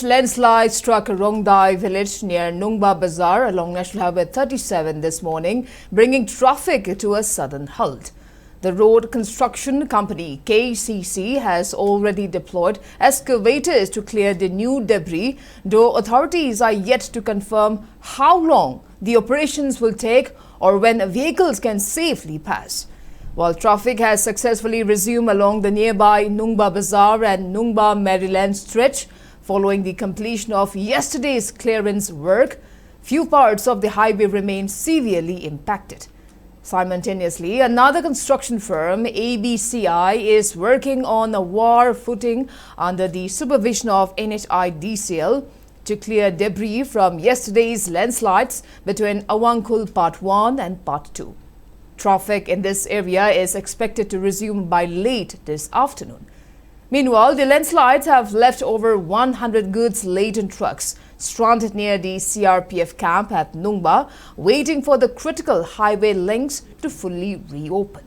Landslide struck Rongdai village near Nungba Bazaar along National Highway 37 this morning, bringing traffic to a sudden halt. The road construction company KCC has already deployed excavators to clear the new debris, though authorities are yet to confirm how long the operations will take or when vehicles can safely pass. While traffic has successfully resumed along the nearby Nungba Bazaar and Nungba Maryland stretch, following the completion of yesterday's clearance work, few parts of the highway remain severely impacted. Simultaneously, another construction firm, ABCI, is working on a war footing under the supervision of NH-37 to clear debris from yesterday's landslides between Awangkhul Part 1 and Part 2. Traffic in this area is expected to resume by late this afternoon. Meanwhile, the landslides have left over 100 goods-laden trucks stranded near the CRPF camp at Nungba, waiting for the critical highway links to fully reopen.